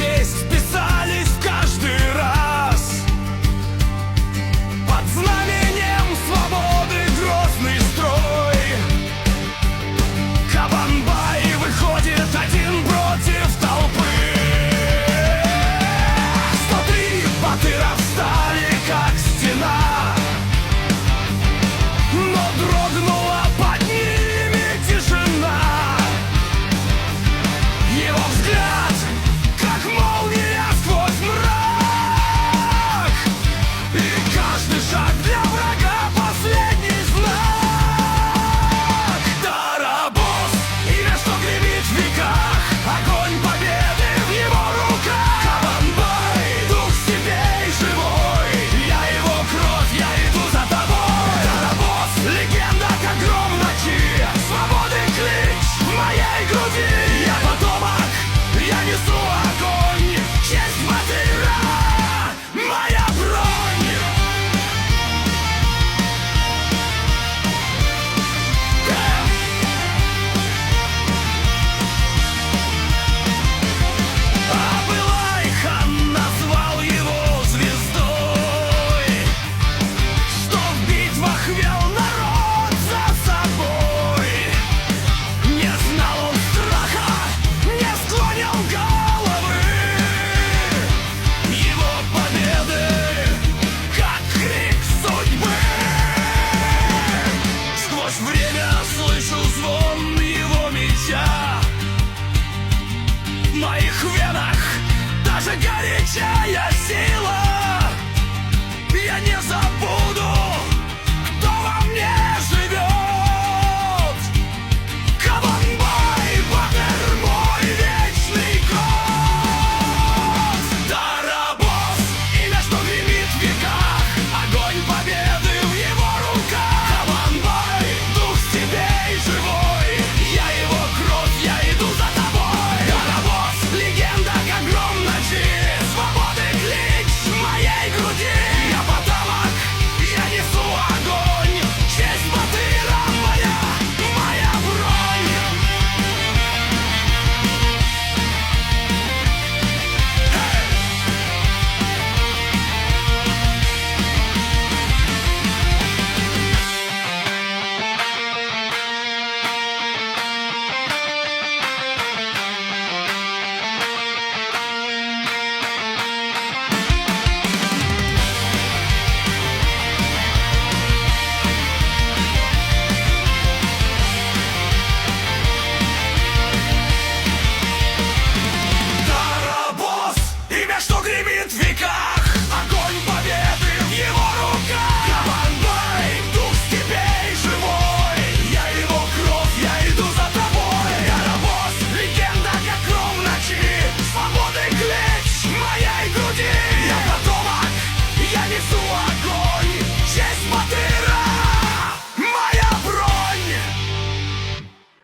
честь писались каждый раз. Под знаменем свободы грозный строй. Кабанбай выходит один против толпы. 103 батыра встали, как стена, но дрогнула под ними тишина. Его взгляд, как молния сквозь мрак, и каждый шаг для врага последний знак. Дарабос, имя, что гремит в веках, огонь победы в его руках. Кабанбай, дух степей живой, я его кровь, я иду за тобой. Дарабос, легенда, как гром в ночи, свободы клич в моей груди. Я потомок, я несу огонь, честь батыра, моя бронь. Абылай-хан назвал его звездой, что в битвах вел народ за собой. Не знал он страха, не склонил головы. Его победы, как крик судьбы. Сквозь время слышу звон его меча. В моих венах даже горячая сила. Я не забуду